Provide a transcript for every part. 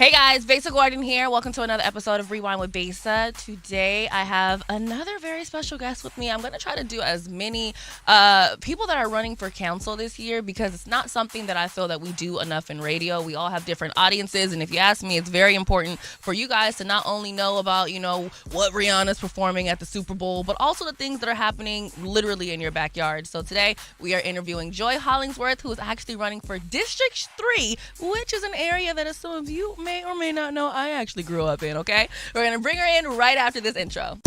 Hey guys, Besa Gordon here. Welcome to another episode of Rewind with Besa. Today I have another very special guest with me. I'm going to try to do as many people that are running for council this year because it's not something that I feel that we do enough in radio. We all have different audiences, and if you ask me, it's very important for you guys to not only know about, what Rihanna's performing at the Super Bowl, but also the things that are happening literally in your backyard. So today we are interviewing Joy Hollingsworth, who is actually running for District 3, which is an area that some of you may or may not know I actually grew up in, okay? We're going to bring her in right after this intro.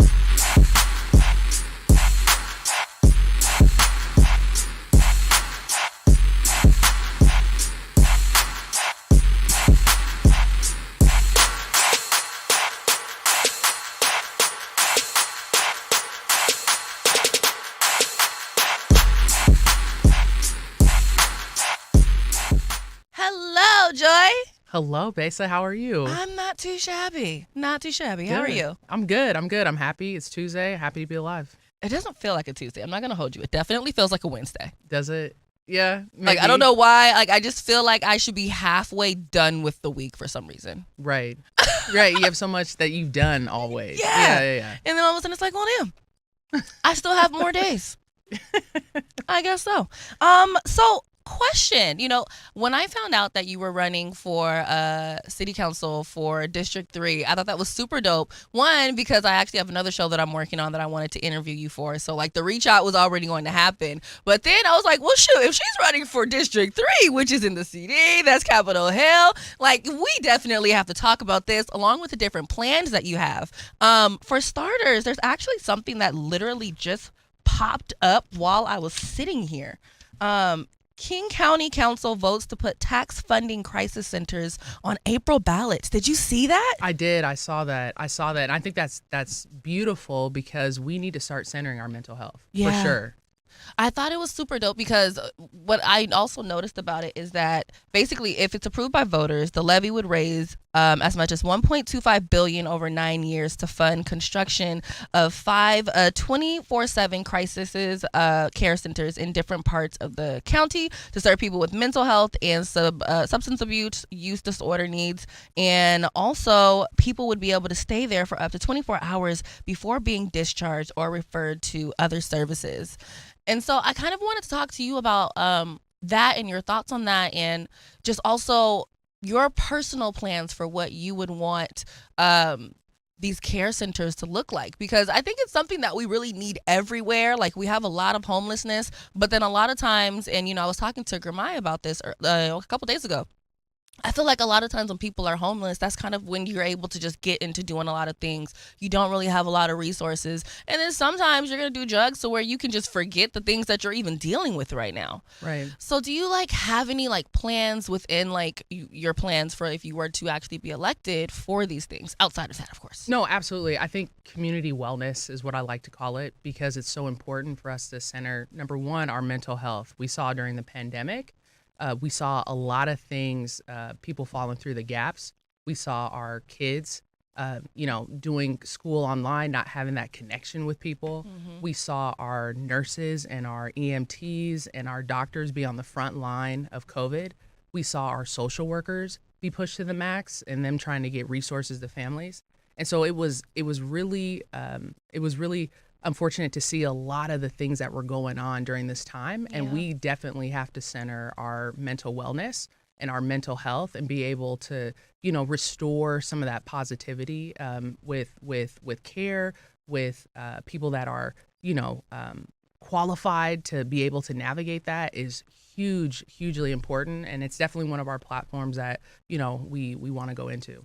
Hello, Joy. Hello, Besa. How are you? I'm not too shabby. Not too shabby. How are you? I'm good. I'm happy. It's Tuesday. Happy to be alive. It doesn't feel like a Tuesday. I'm not going to hold you. It definitely feels like a Wednesday. Does it? Yeah. Maybe. I don't know why. I just feel like I should be halfway done with the week for some reason. Right. Right. You have so much that you've done always. Yeah. And then all of a sudden it's like, well, damn. I still have more days. I guess so. Question, when I found out that you were running for city council for District 3, I thought that was super dope. One, because I actually have another show that I'm working on that I wanted to interview you for. So, the reach out was already going to happen. But then I was like, well, shoot, if she's running for District 3, which is in the CD, that's Capitol Hill, we definitely have to talk about this along with the different plans that you have. For starters, there's actually something that literally just popped up while I was sitting here. King County Council votes to put tax funding crisis centers on April ballots. Did you see that? I did. I saw that. And I think that's beautiful because we need to start centering our mental health. For sure. I thought it was super dope because what I also noticed about it is that basically if it's approved by voters, the levy would raise as much as $1.25 billion over 9 years to fund construction of 5 24/7 crisis care centers in different parts of the county to serve people with mental health and substance abuse, use disorder needs. And also people would be able to stay there for up to 24 hours before being discharged or referred to other services. And so I kind of wanted to talk to you about that and your thoughts on that, and just also your personal plans for what you would want these care centers to look like, because I think it's something that we really need everywhere. We have a lot of homelessness, but then a lot of times, and I was talking to Gramai about this a couple days ago. I feel like a lot of times when people are homeless, that's kind of when you're able to just get into doing a lot of things. You don't really have a lot of resources. And then sometimes you're going to do drugs to where you can just forget the things that you're even dealing with right now. Right. So do you have any plans within your plans for if you were to actually be elected for these things outside of that, of course? No, absolutely. I think community wellness is what I like to call it because it's so important for us to center, number one, our mental health. We saw during the pandemic. We saw a lot of things, people falling through the gaps. We saw our kids, doing school online, not having that connection with people. Mm-hmm. We saw our nurses and our EMTs and our doctors be on the front line of COVID. We saw our social workers be pushed to the max and them trying to get resources to families. And so it was really unfortunate to see a lot of the things that were going on during this time. And we definitely have to center our mental wellness and our mental health and be able to, restore some of that positivity with care, with people that are, qualified to be able to navigate that is hugely important. And it's definitely one of our platforms that, we want to go into.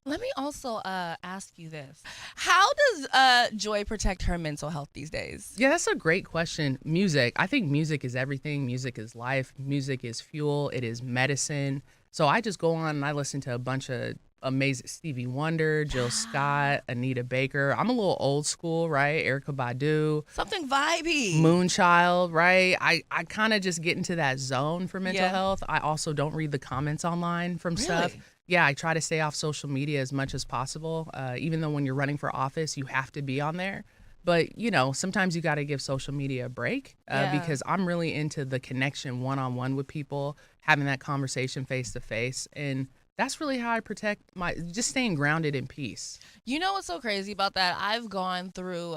Let me also ask you this. How does Joy protect her mental health these days? Yeah, that's a great question. Music. I think music is everything. Music is life. Music is fuel. It is medicine. So I just go on and I listen to a bunch of amazing Stevie Wonder, Jill Scott, Anita Baker. I'm a little old school, right? Erykah Badu. Something vibey. Moonchild, right? I kind of just get into that zone for mental health. I also don't read the comments online from stuff. Yeah, I try to stay off social media as much as possible. Even though when you're running for office, you have to be on there. But, sometimes you got to give social media a break because I'm really into the connection one-on-one with people, having that conversation face-to-face. And That's really how I protect my just staying grounded in peace. You know what's so crazy about that? I've gone through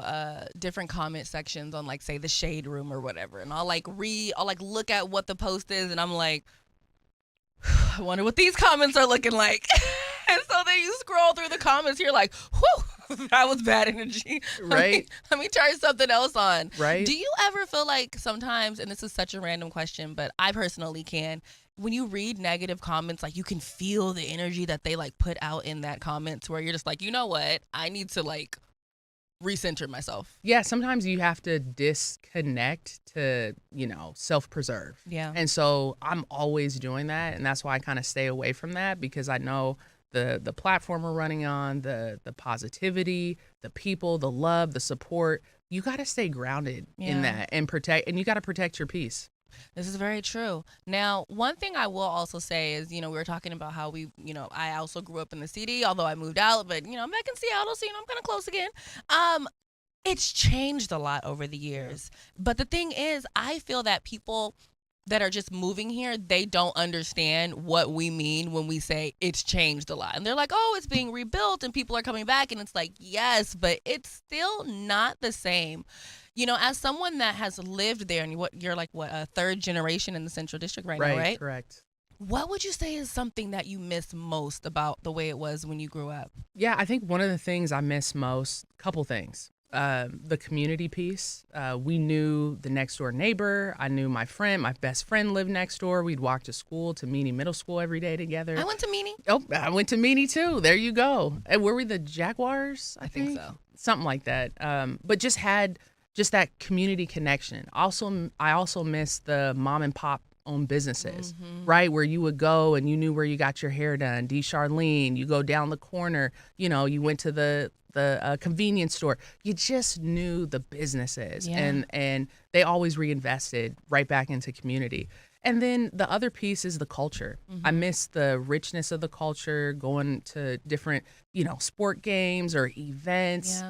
different comment sections on, like, say, the Shade Room or whatever, and I'll like look at what the post is, and I'm like, I wonder what these comments are looking like. And so then you scroll through the comments, you're like, whew, that was bad energy. Right. Let me turn something else on. Right. Do you ever feel like sometimes, and this is such a random question, but I personally can, when you read negative comments, like, you can feel the energy that they like put out in that comments, where you're just like, you know what? I need to like recenter myself. Yeah, sometimes you have to disconnect to, self-preserve. Yeah. And so I'm always doing that, and that's why I kind of stay away from that, because I know the platform we're running on, the positivity, the people, the love, the support. You got to stay grounded in that and you got to protect your peace. This is very true. Now, one thing I will also say is, we were talking about how I also grew up in the city, although I moved out, but, I'm back in Seattle, so, I'm kind of close again. It's changed a lot over the years. But the thing is, I feel that people that are just moving here, they don't understand what we mean when we say it's changed a lot. And they're like, oh, it's being rebuilt and people are coming back. And it's like, yes, but it's still not the same. As someone that has lived there, and you're like, a third generation in the Central District now, right? Right, correct. What would you say is something that you miss most about the way it was when you grew up? Yeah, I think one of the things I miss most, couple things. The community piece. We knew the next door neighbor. I knew my best friend lived next door. We'd walk to school, to Meany Middle School every day together. I went to Meany. Oh, I went to Meany too. There you go. And were we the Jaguars? I think so. Something like that. But just had that community connection. I also miss the mom and pop owned businesses, right? Where you would go and you knew where you got your hair done. D. Charlene, you go down the corner, you went to the convenience store. You just knew the businesses, and they always reinvested right back into community. And then the other piece is the culture. I miss the richness of the culture, going to different, sport games or events,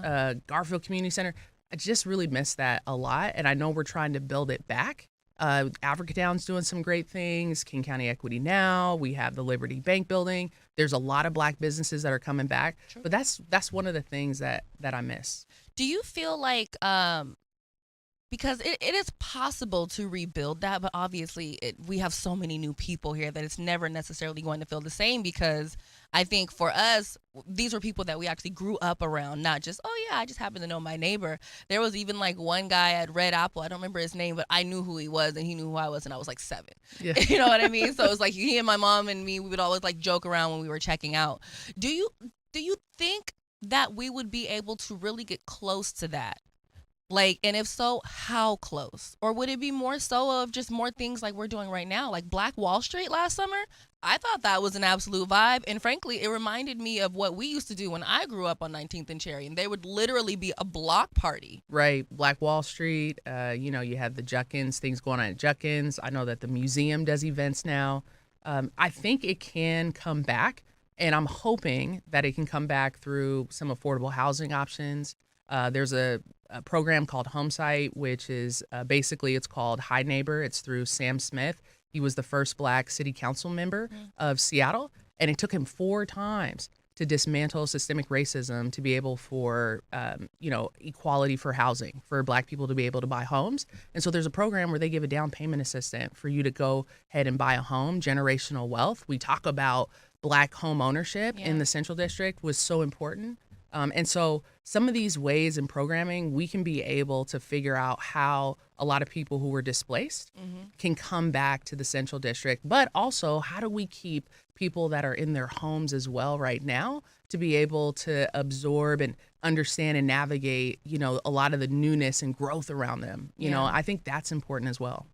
Garfield Community Center. I just really miss that a lot. And I know we're trying to build it back. Africatown's doing some great things. King County Equity Now. We have the Liberty Bank building. There's a lot of Black businesses that are coming back. Sure. But that's one of the things that I miss. Do you feel like, because it is possible to rebuild that, but obviously we have so many new people here that it's never necessarily going to feel the same, because I think for us, these were people that we actually grew up around, not just, oh yeah, I just happen to know my neighbor. There was even like one guy at Red Apple, I don't remember his name, but I knew who he was and he knew who I was, and I was like 7. Yeah. You know what I mean? So it was like he and my mom and me, we would always like joke around when we were checking out. Do you think that we would be able to really get close to that? Like, and if so, how close? Or would it be more so of just more things like we're doing right now? Like Black Wall Street last summer, I thought that was an absolute vibe. And frankly, it reminded me of what we used to do when I grew up on 19th and Cherry. And there would literally be a block party. Right. Black Wall Street, you had the Juckins, things going on at Juckins. I know that the museum does events now. I think it can come back. And I'm hoping that it can come back through some affordable housing options. There's a program called Homesite, which is basically, it's called Hi Neighbor. It's through Sam Smith. He was the first Black city council member of Seattle, and it took him 4 times to dismantle systemic racism to be able for, equality for housing, for Black people to be able to buy homes. And so there's a program where they give a down payment assistance for you to go ahead and buy a home, generational wealth. We talk about Black home ownership in the Central District was so important. And so some of these ways in programming, we can be able to figure out how a lot of people who were displaced can come back to the Central District. But also, how do we keep people that are in their homes as well right now to be able to absorb and understand and navigate, a lot of the newness and growth around them? I think that's important as well.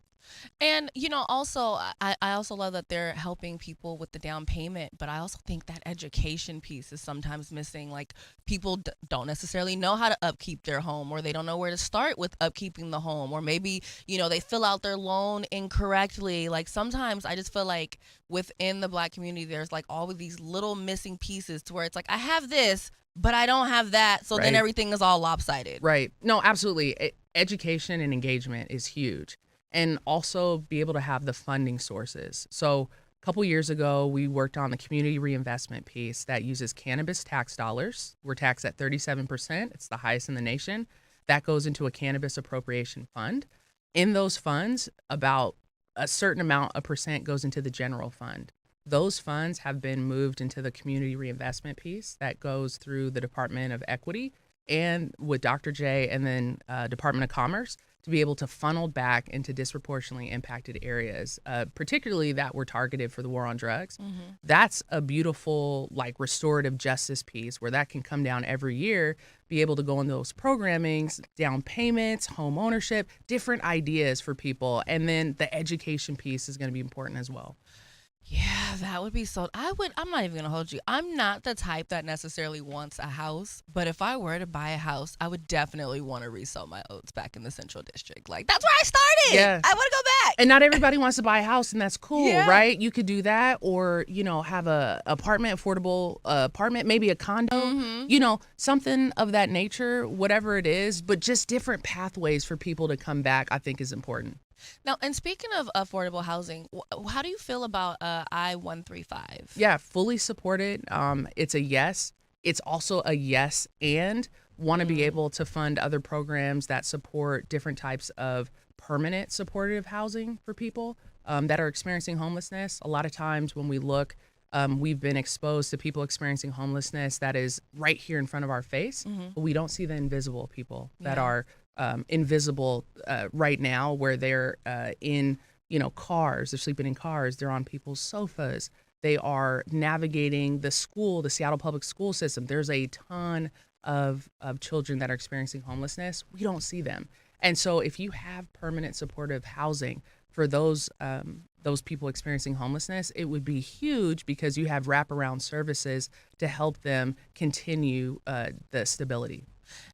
And, also, I also love that they're helping people with the down payment, but I also think that education piece is sometimes missing. Like, people don't necessarily know how to upkeep their home, or they don't know where to start with upkeeping the home, or maybe, they fill out their loan incorrectly. Like, sometimes I just feel like within the Black community, there's like all of these little missing pieces to where it's like, I have this, but I don't have that. So then everything is all lopsided. Right. No, absolutely. Education and engagement is huge. And also be able to have the funding sources. So A couple years ago, we worked on the community reinvestment piece that uses cannabis tax dollars. We're taxed at 37%. It's the highest in the nation. That goes into a cannabis appropriation fund. In those funds, about a certain amount, a percent goes into the general fund. Those funds have been moved into the community reinvestment piece that goes through the Department of Equity and with Dr. J and then Department of Commerce to be able to funnel back into disproportionately impacted areas, particularly that were targeted for the war on drugs. That's a beautiful, like, restorative justice piece where that can come down every year, be able to go into those programmings, down payments, home ownership, different ideas for people. And then the education piece is going to be important as well. Yeah, that would be so. I'm not even gonna hold you. I'm not the type that necessarily wants a house, but if I were to buy a house, I would definitely want to resell my oats back in the Central District. Like, that's where I started. Yeah. I want to go back. And not everybody wants to buy a house, and that's cool, Yeah. right? You could do that, or have a apartment, affordable apartment, maybe a condo, something of that nature, whatever it is. But just different pathways for people to come back, I think, is important. Now, and speaking of affordable housing, how do you feel about I-135? Yeah, fully supported. It's a yes. It's also a yes and want to be able to fund other programs that support different types of permanent supportive housing for people that are experiencing homelessness. A lot of times when we look, we've been exposed to people experiencing homelessness that is right here in front of our face, but we don't see the invisible people that are invisible right now, where they're in cars, they're sleeping in cars, they're on people's sofas, they are navigating the Seattle public school system. There's a ton of children that are experiencing homelessness. We don't see them. And so if you have permanent supportive housing for those people experiencing homelessness, it would be huge because you have wraparound services to help them continue the stability.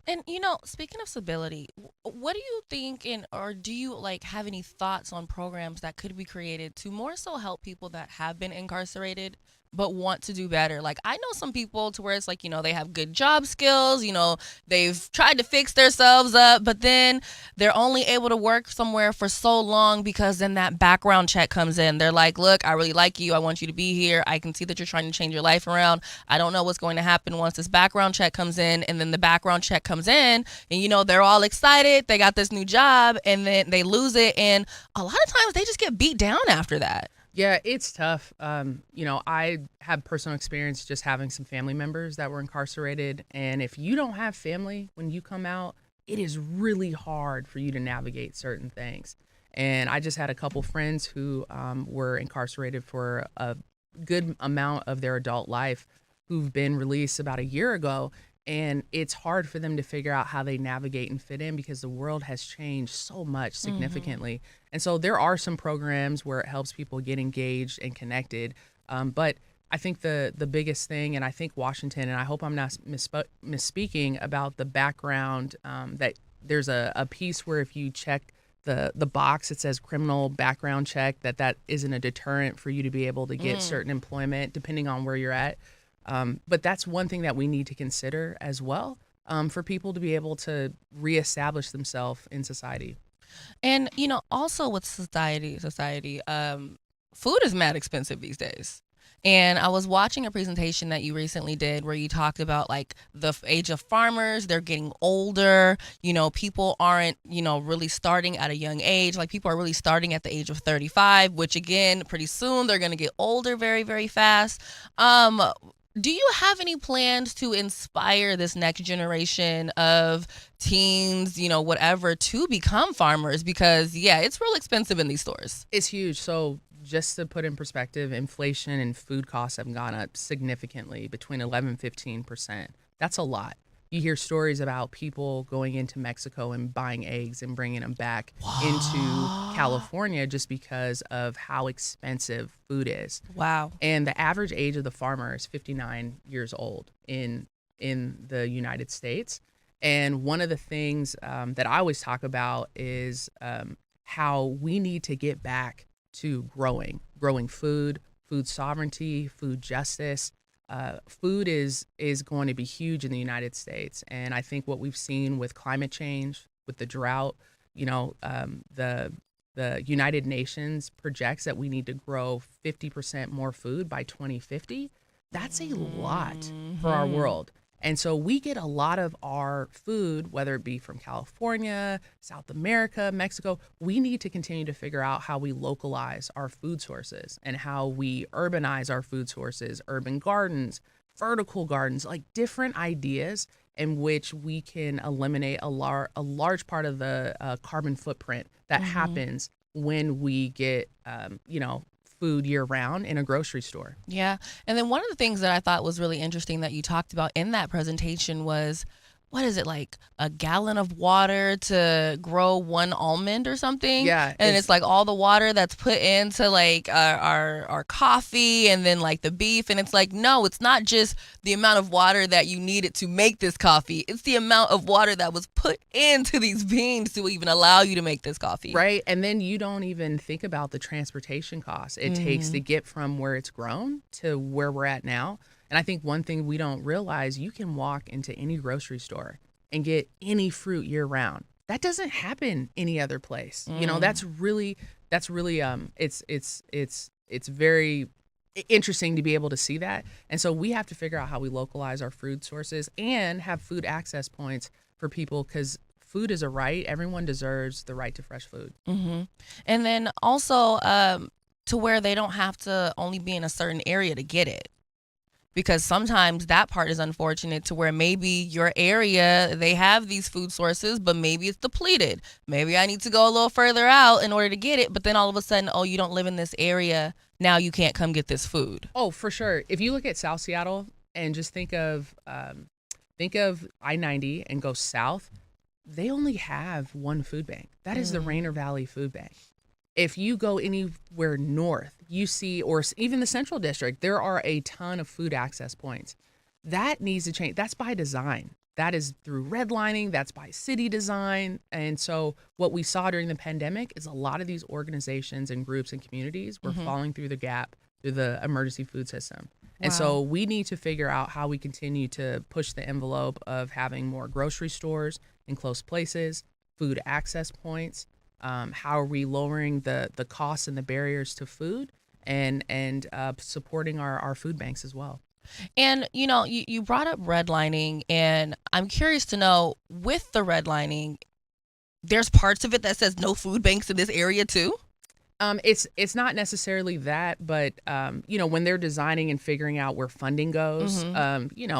And speaking of stability, what do you think, or do you have any thoughts on programs that could be created to more so help people that have been incarcerated but want to do better? Like, I know some people to where it's like, they have good job skills, they've tried to fix themselves up, but then they're only able to work somewhere for so long because then that background check comes in. They're like, look, I really like you. I want you to be here. I can see that you're trying to change your life around. I don't know what's going to happen once this background check comes in. And then the background check comes in and, they're all excited. They got this new job and then they lose it. And a lot of times they just get beat down after that. Yeah, it's tough. I have personal experience just having some family members that were incarcerated. And if you don't have family when you come out, it is really hard for you to navigate certain things. And I just had a couple friends who were incarcerated for a good amount of their adult life who've been released about a year ago. And it's hard for them to figure out how they navigate and fit in because the world has changed so much significantly. And so there are some programs where it helps people get engaged and connected. But I think the biggest thing, and I think Washington, and I hope I'm not misspeaking about the background, that there's a piece where if you check the box, it says criminal background check, that isn't a deterrent for you to be able to get certain employment depending on where you're at. But that's one thing that we need to consider as well, for people to be able to reestablish themselves in society. And, also with society, food is mad expensive these days. And I was watching a presentation that you recently did where you talked about the age of farmers, they're getting older, people aren't, really starting at a young age. Like, people are really starting at the age of 35, which again, pretty soon they're going to get older very, very fast. Do you have any plans to inspire this next generation of teens, whatever, to become farmers? Because, yeah, it's real expensive in these stores. It's huge. So just to put in perspective, inflation and food costs have gone up significantly, between 11 and 15%. That's a lot. You hear stories about people going into Mexico and buying eggs and bringing them back into California just because of how expensive food is. Wow. And the average age of the farmer is 59 years old in the United States. And one of the things that I always talk about is how we need to get back to growing food sovereignty, food justice. Food is going to be huge in the United States. And I think what we've seen with climate change, with the drought, the the United Nations projects that we need to grow 50% more food by 2050. That's a lot for our world. And so we get a lot of our food, whether it be from California, South America, Mexico. We need to continue to figure out how we localize our food sources and how we urbanize our food sources, urban gardens, vertical gardens, like different ideas in which we can eliminate a large part of the carbon footprint that happens when we get, food year round in a grocery store. Yeah. And then one of the things that I thought was really interesting that you talked about in that presentation was, what is it, like a gallon of water to grow one almond or something? Yeah. And it's like all the water that's put into like our coffee and then like the beef. And it's like, no, it's not just the amount of water that you needed to make this coffee. It's the amount of water that was put into these beans to even allow you to make this coffee. Right. And then you don't even think about the transportation costs it takes to get from where it's grown to where we're at now. And I think one thing we don't realize, you can walk into any grocery store and get any fruit year round. That doesn't happen any other place. You know, that's really it's very interesting to be able to see that. And so we have to figure out how we localize our food sources and have food access points for people, because food is a right. Everyone deserves the right to fresh food. And then also to where they don't have to only be in a certain area to get it. Because sometimes that part is unfortunate, to where maybe your area, they have these food sources, but maybe it's depleted. Maybe I need to go a little further out in order to get it. But then all of a sudden, oh, you don't live in this area. Now you can't come get this food. Oh, for sure. If you look at South Seattle and just think of I-90 and go south, they only have one food bank. That is the Rainier Valley Food Bank. If you go anywhere north, you see, or even the Central District, there are a ton of food access points. That needs to change. That's by design. That is through redlining. That's by city design. And so what we saw during the pandemic is a lot of these organizations and groups and communities were falling through the gap through the emergency food system. And so we need to figure out how we continue to push the envelope of having more grocery stores in close places, food access points. How are we lowering the costs and the barriers to food, and supporting our food banks as well. And, you brought up redlining, and I'm curious to know, with the redlining, there's parts of it that says no food banks in this area too? It's not necessarily that, but when they're designing and figuring out where funding goes,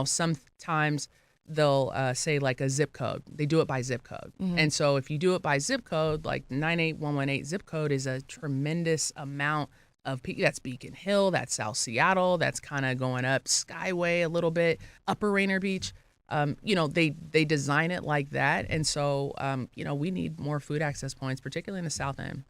sometimes they'll say like a zip code. They do it by zip code. And so if you do it by zip code, like 98118 zip code is a tremendous amount of people. That's Beacon Hill, that's South Seattle, that's kind of going up Skyway a little bit, Upper Rainier Beach. They design it like that. And so, we need more food access points, particularly in the South End.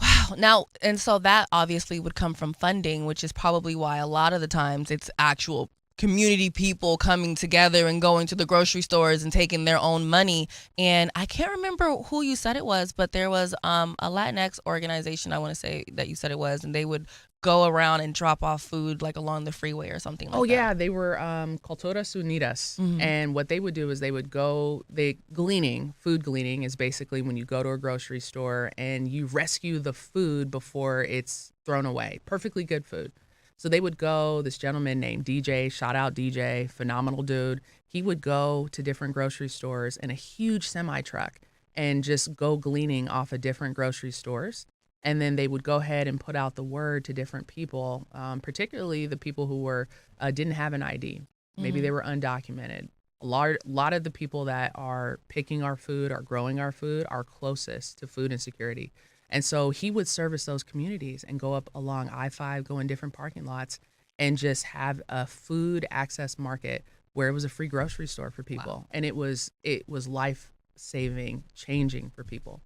Wow. Now, and so that obviously would come from funding, which is probably why a lot of the times it's actual community people coming together and going to the grocery stores and taking their own money. And I can't remember who you said it was, but there was a Latinx organization, I want to say that you said it was, and they would go around and drop off food like along the freeway or something like that. Oh yeah, they were Culturas Unidas. And what they would do is they would go, food gleaning is basically when you go to a grocery store and you rescue the food before it's thrown away. Perfectly good food. So they would go, this gentleman named DJ, shout out DJ, phenomenal dude. He would go to different grocery stores in a huge semi truck and just go gleaning off of different grocery stores. And then they would go ahead and put out the word to different people, particularly the people who didn't have an ID. Maybe they were undocumented. A lot of the people that are picking our food, are growing our food, are closest to food insecurity. And so he would service those communities and go up along I-5, go in different parking lots, and just have a food access market where it was a free grocery store for people. Wow. And it was life-saving, changing for people.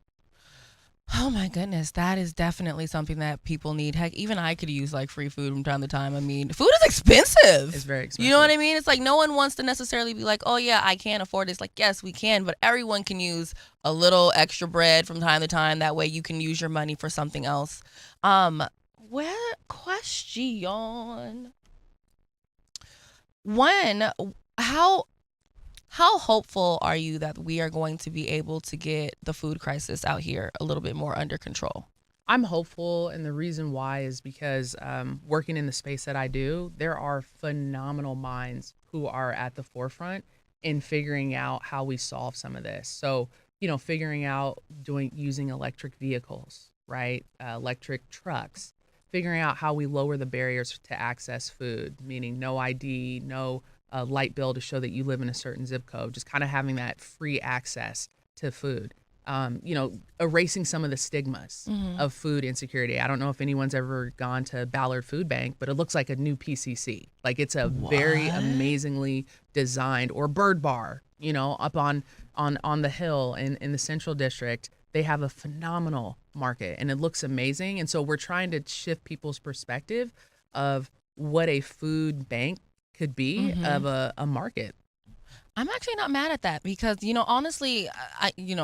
Oh my goodness, that is definitely something that people need. Heck, even I could use like free food from time to time. I mean, food is expensive. It's very expensive. You know what I mean? It's like no one wants to necessarily be like, oh yeah, I can't afford this. Like, yes, we can, but everyone can use a little extra bread from time to time. That way you can use your money for something else. Question. One, how How hopeful are you that we are going to be able to get the food crisis out here a little bit more under control? I'm hopeful, and the reason why is because working in the space that I do, there are phenomenal minds who are at the forefront in figuring out how we solve some of this. So, figuring out using electric vehicles, right? Electric trucks, figuring out how we lower the barriers to access food, meaning no ID, no light bill to show that you live in a certain zip code, just kind of having that free access to food. Erasing some of the stigmas Mm-hmm. of food insecurity. I don't know if anyone's ever gone to Ballard Food Bank, but it looks like a new PCC. Like it's a very What? amazingly designed, or Bird Bar, up on the hill in the Central District. They have a phenomenal market and it looks amazing. And so we're trying to shift people's perspective of what a food bank could be Mm-hmm. of a market. I'm actually not mad at that because, honestly,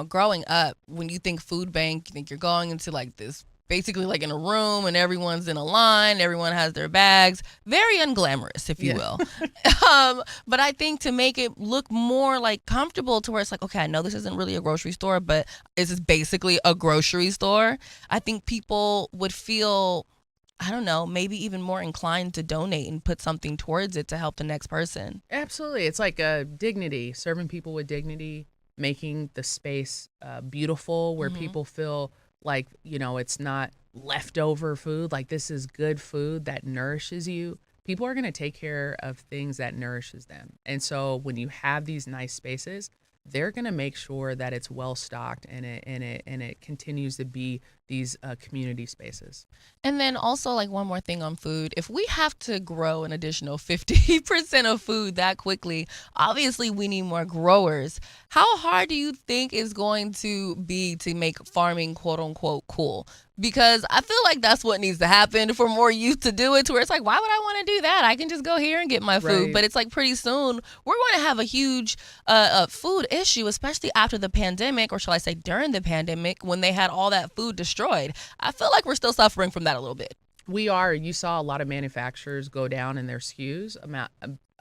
growing up, when you think food bank, you think you're going into like this, basically like in a room and everyone's in a line, everyone has their bags, very unglamorous, if you Yeah. will. But I think to make it look more like comfortable to where it's like, okay, I know this isn't really a grocery store, but this is basically a grocery store. I think people would feel, I don't know, maybe even more inclined to donate and put something towards it to help the next person. Absolutely. It's like a dignity, serving people with dignity, making the space beautiful where Hmm. people feel like, it's not leftover food. Like this is good food that nourishes you. People are going to take care of things that nourishes them. And so when you have these nice spaces, they're going to make sure that it's well stocked and it continues to be these community spaces. And then also, like, one more thing on food. If we have to grow an additional 50% of food that quickly, obviously we need more growers. How hard do you think is going to be to make farming quote unquote cool? Because I feel like that's what needs to happen for more youth to do it, to where it's like, why would I want to do that? I can just go here and get my food. Right. But it's like pretty soon we're going to have a huge food issue, especially after the pandemic, or shall I say during the pandemic, when they had all that food destroyed. I feel like we're still suffering from that a little bit. You saw a lot of manufacturers go down in their SKUs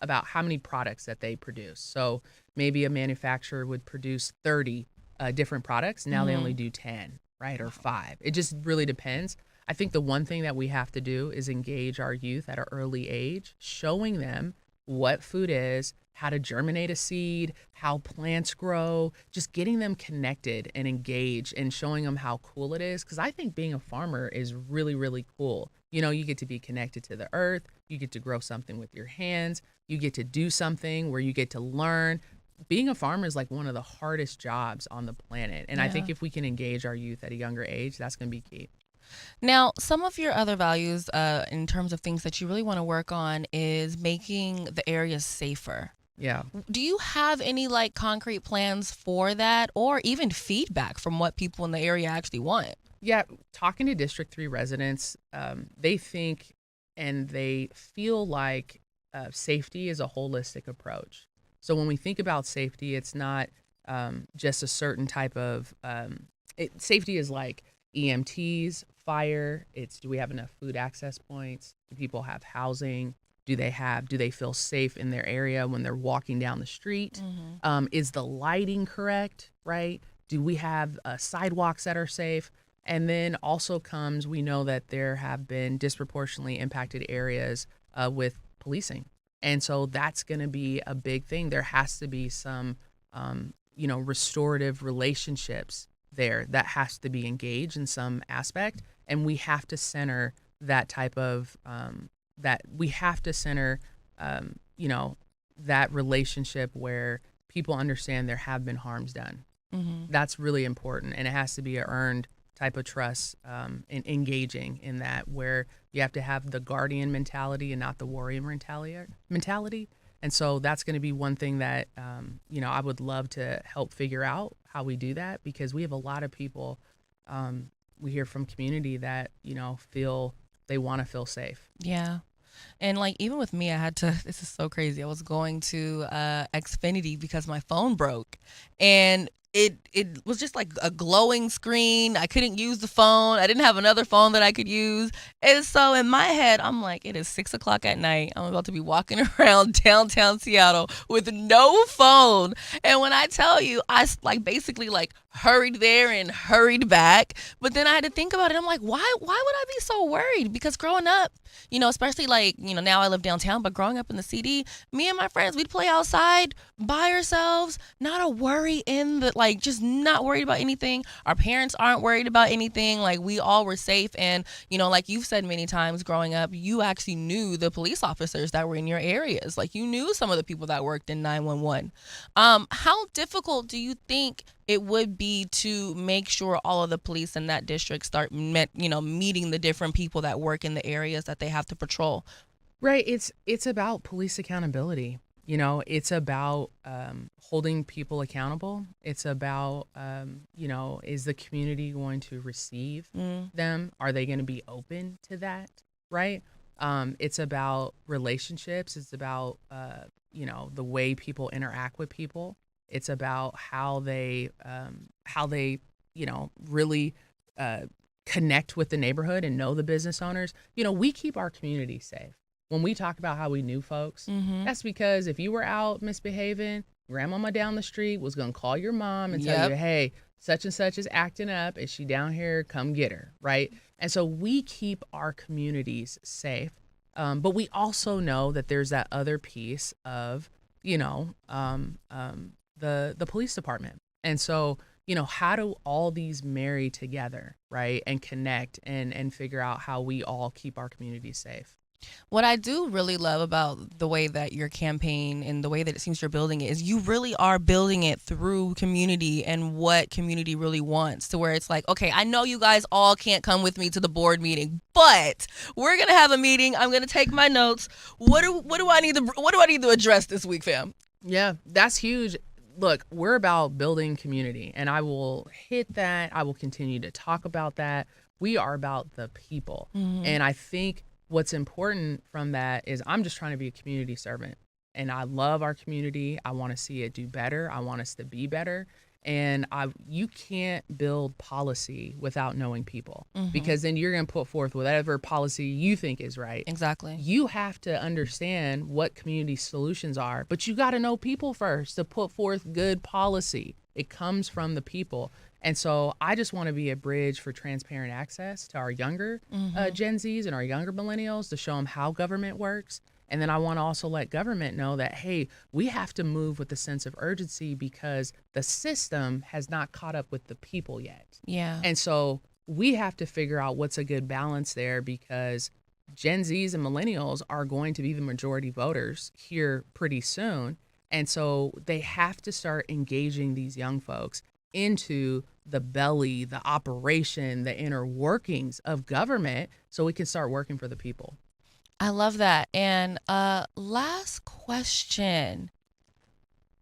about how many products that they produce. So maybe a manufacturer would produce 30 different products. Now they only Hmm. do 10, right? Or 5. It just really depends. I think the one thing that we have to do is engage our youth at an early age, showing them what food is, how to germinate a seed, how plants grow, just getting them connected and engaged and showing them how cool it is. Because I think being a farmer is really, really cool. You get to be connected to the earth, you get to grow something with your hands, you get to do something where you get to learn. Being a farmer is like one of the hardest jobs on the planet. And I Yeah. think if we can engage our youth at a younger age, that's going to be key. Now, some of your other values in terms of things that you really want to work on is making the area safer. Yeah. Do you have any like concrete plans for that, or even feedback from what people in the area actually want? Yeah, talking to District 3 residents, they think and they feel like safety is a holistic approach. So when we think about safety, it's not just a certain type of safety is like EMTs, fire. It's, do we have enough food access points? Do people have housing? Do they feel safe in their area when they're walking down the street? Mm-hmm. Is the lighting correct? Right? Do we have sidewalks that are safe? And then also comes, we know that there have been disproportionately impacted areas with policing. And so that's going to be a big thing. There has to be some, restorative relationships there that has to be engaged in some aspect. And we have to center that type of, that we have to center, um, you know, that relationship where people understand there have been harms done. Mm-hmm. That's really important. And it has to be a earned type of trust, and engaging in that, where you have to have the guardian mentality and not the warrior mentality. And so that's going to be one thing that, I would love to help figure out how we do that, because we have a lot of people, we hear from community that, feel they want to feel safe. Yeah. And like even with me, I had to. This is so crazy. I was going to Xfinity because my phone broke, and it was just like a glowing screen. I couldn't use the phone. I didn't have another phone that I could use. And so in my head, I'm like, it is 6 o'clock at night. I'm about to be walking around downtown Seattle with no phone. And when I tell you, like basically like hurried there and hurried back. But then I had to think about it. I'm like, why would I be so worried? Because growing up, especially like, now I live downtown, but growing up in the CD, me and my friends, we'd play outside by ourselves, not a worry in the, like, just not worried about anything. Our parents aren't worried about anything. Like, we all were safe. And, like you've said many times growing up, you actually knew the police officers that were in your areas. Like, you knew some of the people that worked in 911. How difficult do you think it would be to make sure all of the police in that district start meeting the different people that work in the areas that they have to patrol? Right. It's about police accountability. It's about holding people accountable. It's about, is the community going to receive them? Are they going to be open to that? Right. It's about relationships. It's about, the way people interact with people. It's about how they really connect with the neighborhood and know the business owners. We keep our community safe. When we talk about how we knew folks, that's because if you were out misbehaving, grandmama down the street was going to call your mom and tell you, hey, such and such is acting up. Is she down here? Come get her, right? And so we keep our communities safe. But we also know that there's that other piece of, the police department. And so, how do all these marry together, right? And connect and figure out how we all keep our communities safe. What I do really love about the way that your campaign and the way that it seems you're building it is you really are building it through community and what community really wants, to where it's like, okay, I know you guys all can't come with me to the board meeting, but we're going to have a meeting. I'm going to take my notes. What do I need to address this week, fam? Yeah, that's huge. Look, we're about building community, and I will hit that. I will continue to talk about that. We are about the people. And I think what's important from that is I'm just trying to be a community servant, and I love our community. I want to see it do better. I want us to be better. And you can't build policy without knowing people, because then you're going to put forth whatever policy you think is right. Exactly. You have to understand what community solutions are, but you got to know people first to put forth good policy. It comes from the people. And so I just want to be a bridge for transparent access to our younger Gen Zs and our younger millennials, to show them how government works. And then I want to also let government know that, hey, we have to move with a sense of urgency because the system has not caught up with the people yet. Yeah. And so we have to figure out what's a good balance there, because Gen Zs and millennials are going to be the majority voters here pretty soon. And so they have to start engaging these young folks into the belly, the operation, the inner workings of government, so we can start working for the people. I love that. And last question.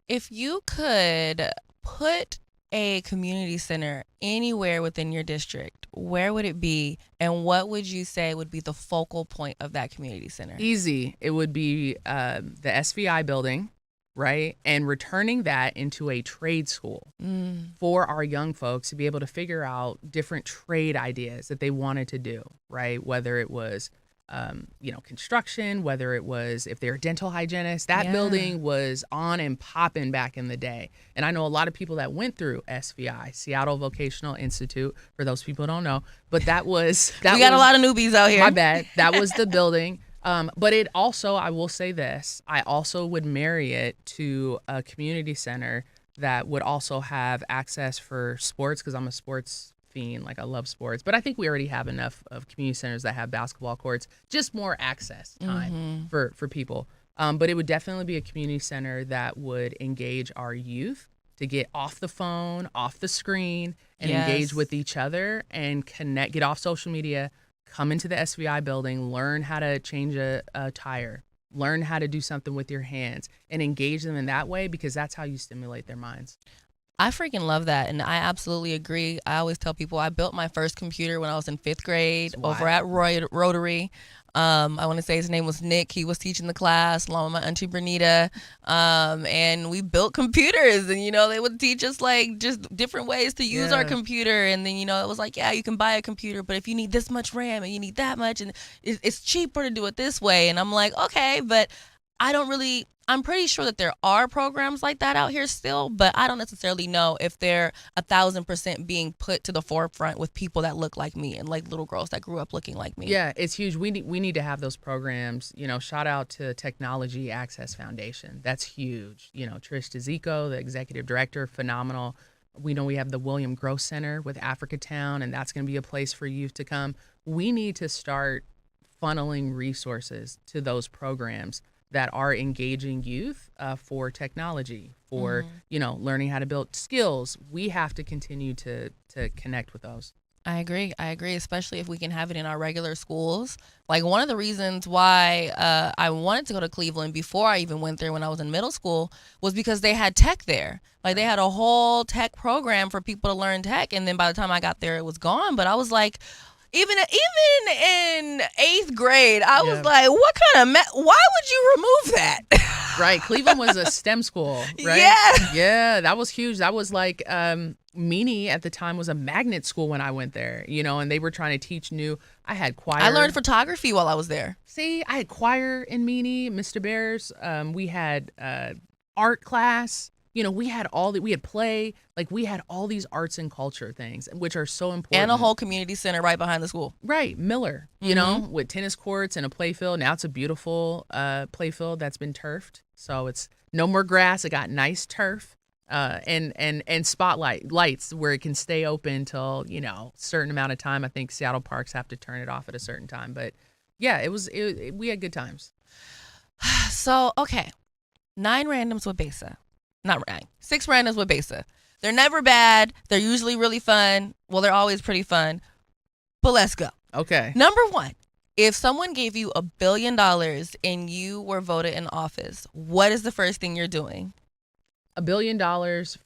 If you could put a community center anywhere within your district, where would it be? And what would you say would be the focal point of that community center? Easy. It would be the SVI building, right? And returning that into a trade school for our young folks to be able to figure out different trade ideas that they wanted to do, right? Whether it was construction, whether it was, if they're dental hygienists, that building was on and popping back in the day. And I know a lot of people that went through SVI, Seattle Vocational Institute, for those people who don't know, but we got a lot of newbies out here. My bad. That was the building. But it also, I will say this, I also would marry it to a community center that would also have access for sports, because I'm a sports fiend, like I love sports, but I think we already have enough of community centers that have basketball courts, just more access time for people. But it would definitely be a community center that would engage our youth to get off the phone, off the screen, and engage with each other and connect, get off social media, come into the SVI building, learn how to change a tire, learn how to do something with your hands, and engage them in that way, because that's how you stimulate their minds. I freaking love that, and I absolutely agree. I always tell people I built my first computer when I was in 5th grade over at Rotary. I want to say his name was Nick. He was teaching the class along with my auntie Bernita, and we built computers. And they would teach us like just different ways to use our computer. And then it was like, yeah, you can buy a computer, but if you need this much RAM and you need that much, and it's cheaper to do it this way. And I'm like, okay, but I'm pretty sure that there are programs like that out here still, but I don't necessarily know if they're 1,000% being put to the forefront with people that look like me and like little girls that grew up looking like me. Yeah, it's huge. We need to have those programs. Shout out to Technology Access Foundation. That's huge. Trish DeZico, the executive director, phenomenal. We know we have the William Gross Center with Africatown, and that's going to be a place for youth to come. We need to start funneling resources to those programs that are engaging youth for technology, for learning how to build skills. We have to continue to connect with those. I agree, especially if we can have it in our regular schools. Like one of the reasons why I wanted to go to Cleveland before I even went there when I was in middle school was because they had tech there. Like they had a whole tech program for people to learn tech, and then by the time I got there, it was gone. But I was like, even in 8th grade, I was like, what kind of why would you remove that? Right. Cleveland was a STEM school, right? Yeah. Yeah, that was huge. That was like Meany at the time was a magnet school when I went there, and they were trying to teach I had choir. I learned photography while I was there. See, I had choir in Meany, Mr. Bears. We had art class. We had we had play, like we had all these arts and culture things, which are so important. And a whole community center right behind the school. Right. Miller, with tennis courts and a play field. Now it's a beautiful play field that's been turfed. So it's no more grass. It got nice turf and spotlight lights where it can stay open till, a certain amount of time. I think Seattle parks have to turn it off at a certain time. But yeah, we had good times. So, okay. 9 randoms with Besa. Not 9. 6 randoms with Besa. They're never bad. They're usually really fun. Well, they're always pretty fun. But let's go. Okay. Number 1, if someone gave you $1 billion and you were voted in office, what is the first thing you're doing? $1 billion,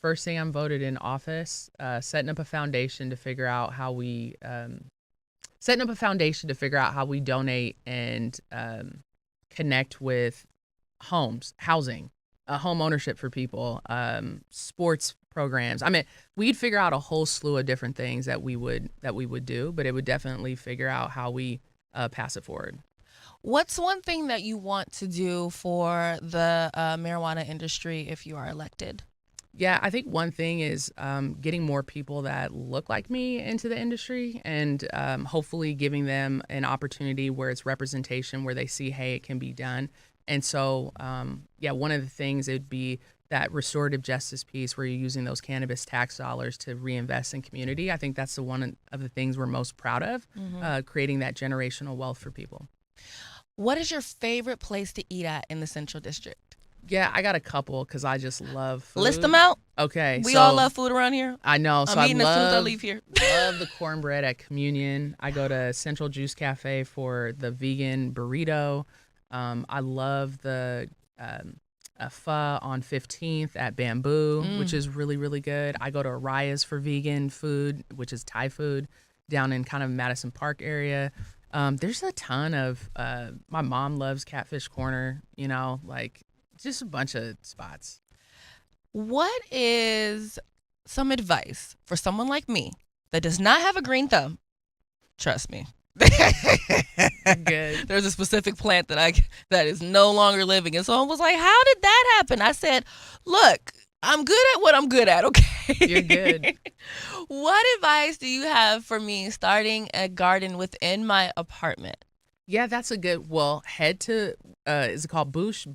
first thing I'm voted in office, setting up a foundation to figure out how we donate and connect with housing. Home ownership for people, sports programs. I mean, we'd figure out a whole slew of different things that we would do, but it would definitely figure out how we pass it forward. What's one thing that you want to do for the marijuana industry if you are elected? Yeah, I think one thing is getting more people that look like me into the industry, and hopefully giving them an opportunity where it's representation, where they see, hey, it can be done. And so, one of the things it would be that restorative justice piece where you're using those cannabis tax dollars to reinvest in community. I think that's one of the things we're most proud of, creating that generational wealth for people. What is your favorite place to eat at in the Central District? Yeah, I got a couple because I just love food. List them out. Okay. We all love food around here. I know. So I'm eating as soon as I leave here. Love the cornbread at Communion. I go to Central Juice Cafe for the vegan burrito. I love the pho on 15th at Bamboo, which is really, really good. I go to Araya's for vegan food, which is Thai food, down in kind of Madison Park area. There's a ton of, my mom loves Catfish Corner, just a bunch of spots. What is some advice for someone like me that does not have a green thumb? Trust me. Good. There's a specific plant that is no longer living, and someone was like, how did that happen? I said, look, I'm good at what I'm good at, okay? You're good. What advice do you have for me starting a garden within my apartment? Yeah, that's a good, head to, is it called Boosh?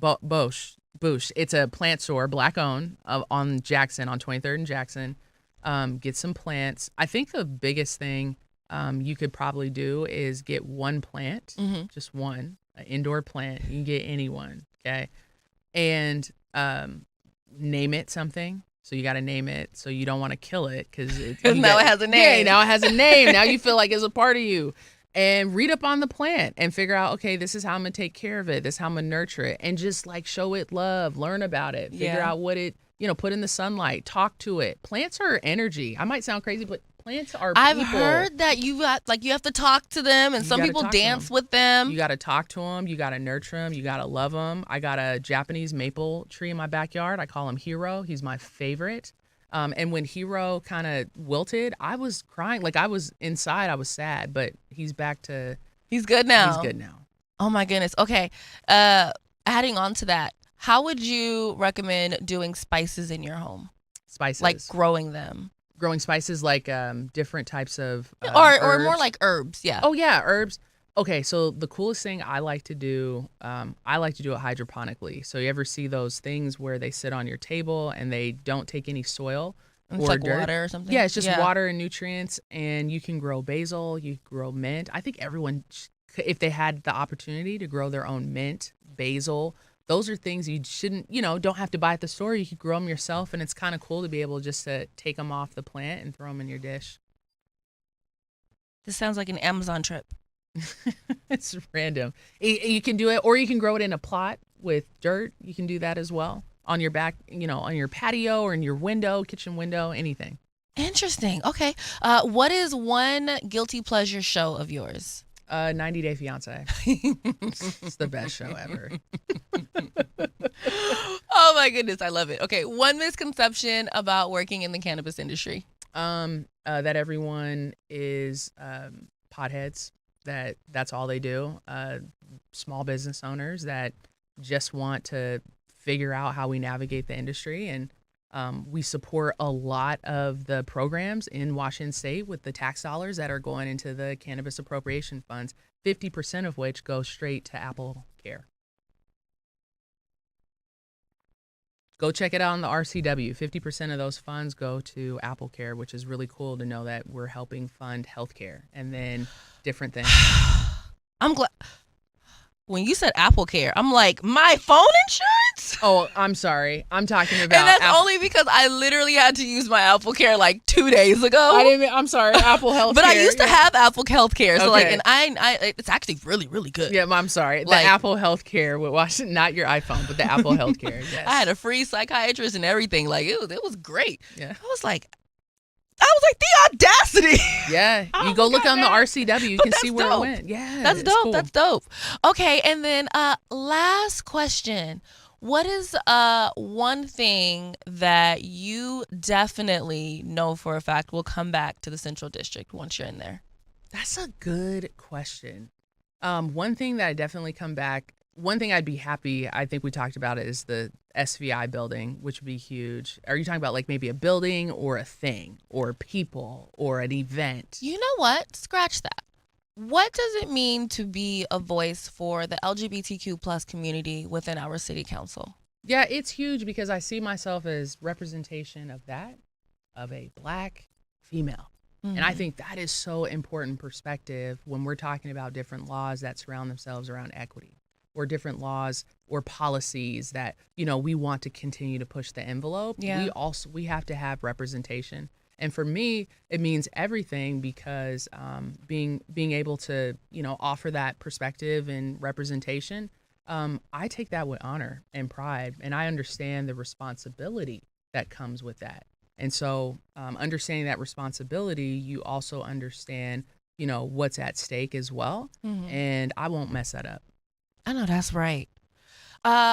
Boosh. It's a plant store, black owned, on Jackson, on 23rd and Jackson. Get some plants. I think the biggest thing you could probably do is get one plant, just one, an indoor plant. You can get anyone, okay? And name it something. So you got to name it. So you don't want to kill it because now it has a name. Yeah, now it has a name. Now you feel like it's a part of you. And read up on the plant and figure out, okay, this is how I'm going to take care of it. This is how I'm going to nurture it. And just show it love, learn about it, figure out what it put in the sunlight, talk to it. Plants are energy. I might sound crazy, but plants are I've people. heard that you have to talk to them, and some people dance with them. You got to talk to them. You got to nurture them. You got to love them. I got a Japanese maple tree in my backyard. I call him Hero. He's my favorite. And when Hero kind of wilted, I was crying. Like, I was inside. I was sad, but he's back to. He's good now. He's good now. Oh my goodness. Okay. Adding on to that, how would you recommend doing spices in your home? Spices. Like growing them. Growing spices, like different types of or more like herbs. Yeah. Oh yeah, herbs. Okay, so the coolest thing I like to do it hydroponically. So you ever see those things where they sit on your table and they don't take any soil It's or like dirt? water or something. Yeah, it's just water and nutrients, and you can grow basil, you can grow mint. I think everyone, if they had the opportunity to grow their own mint, basil, those are things you shouldn't, don't have to buy at the store. You could grow them yourself, and it's kind of cool to be able just to take them off the plant and throw them in your dish. This sounds like an Amazon trip. It's random. You can do it, or you can grow it in a plot with dirt. You can do that as well on your back, on your patio or in your window, kitchen window, anything. Interesting. Okay. What is one guilty pleasure show of yours? 90 Day Fiance. It's the best show ever. Oh my goodness, I love it. Okay, one misconception about working in the cannabis industry. That everyone is potheads. That's all they do. Small business owners that just want to figure out how we navigate the industry, and we support a lot of the programs in Washington State with the tax dollars that are going into the cannabis appropriation funds, 50% of which go straight to Apple Care. Go check it out on the RCW. 50% of those funds go to Apple Care, which is really cool to know that we're helping fund healthcare and then different things. I'm glad. When you said Apple Care, I'm like, my phone insurance? Oh, I'm sorry. I'm talking about. And that's only because I literally had to use my Apple Care like 2 days ago. I'm sorry, Apple Health But Care. I used to have Apple Health Care. So Okay. and I it's actually really, really good. Yeah, I'm sorry. The Like- Apple Health Care with Washington, not your iPhone, but the Apple Health Care. Yes. I had a free psychiatrist and everything. Like it was great. Yeah. I was like, the audacity. Yeah, Oh you go my look God, on the man. RCW, you But can see that's where dope. it went. Yeah, That's it's dope. cool. That's dope. Okay, and then last question. What is one thing that you definitely know for a fact will come back to the Central District once you're in there? That's a good question. One thing that I definitely come back. One thing I'd be happy. I think we talked about it is the SVI building, which would be huge. Are you talking about like maybe a building or a thing or people or an event? You know what? Scratch that. What does it mean to be a voice for the LGBTQ plus community within our city council? Yeah, it's huge because I see myself as representation of that, of a Black female. And I think that is so important perspective when we're talking about different laws that surround themselves around equity, or different laws or policies that, we want to continue to push the envelope. Yeah. We have to have representation. And for me, it means everything because being able to, offer that perspective and representation, I take that with honor and pride, and I understand the responsibility that comes with that. And so understanding that responsibility, you also understand, what's at stake as well. And I won't mess that up. I know that's right.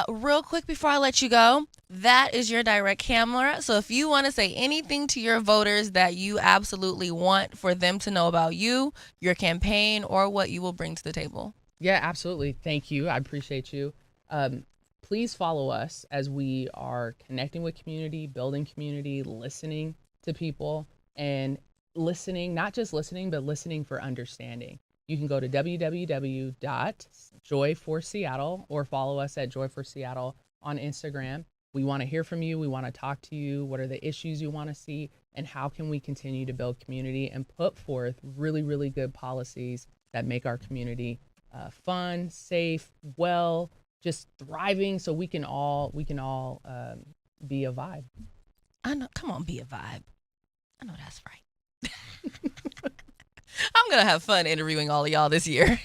Real quick before I let you go, that is your direct camera. So if you want to say anything to your voters that you absolutely want for them to know about you, your campaign, or what you will bring to the table. Yeah, absolutely. Thank you. I appreciate you. Please follow us as we are connecting with community, building community, listening to people, and listening, not just listening, but listening for understanding. You can go to www.joy4seattle or follow us at Joy for Seattle on Instagram. We want to hear from you. We want to talk to you. What are the issues you want to see? And how can we continue to build community and put forth really, really good policies that make our community fun, safe, well, just thriving, so we can all be a vibe. I know. Come on, be a vibe. I know that's right. I'm going to have fun interviewing all of y'all this year.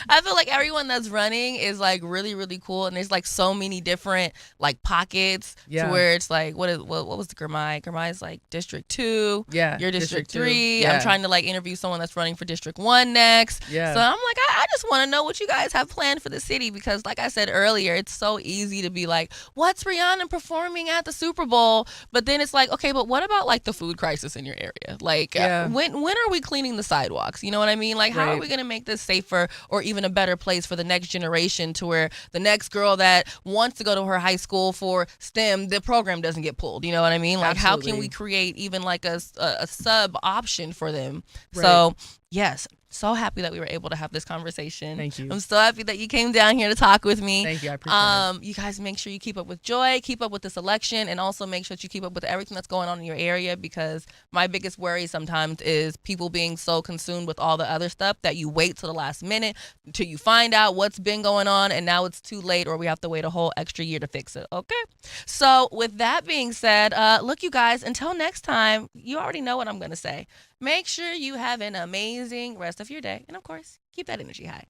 I feel like everyone that's running is like really, really cool, and there's like so many different like pockets to Yeah. where it's like, what was the Gramai? Gramai is like District 2. Yeah. You're District Two. 3. Yeah. I'm trying to like interview someone that's running for District 1 next. Yeah. So I'm like, I just want to know what you guys have planned for the city, because like I said earlier, it's so easy to be like, what's Rihanna performing at the Super Bowl? But then it's like, okay, but what about like the food crisis in your area? Like, Yeah. when are we cleaning the sidewalks? You know what I mean? Like, how are Right. we going to make this safer or even a better place for the next generation, to where the next girl that wants to go to her high school for STEM, the program doesn't get pulled? You know what I mean? Like, how can we Absolutely. create even like a sub option for them? Right. So, yes, so happy that we were able to have this conversation. Thank you. I'm so happy that you came down here to talk with me. Thank you. I appreciate it. You guys make sure you keep up with Joy, keep up with this election, and also make sure that you keep up with everything that's going on in your area, because my biggest worry sometimes is people being so consumed with all the other stuff that you wait till the last minute till you find out what's been going on, and now it's too late, or we have to wait a whole extra year to fix it. Okay? So with that being said, look, you guys, until next time, you already know what I'm going to say. Make sure you have an amazing rest of your day. And of course, keep that energy high.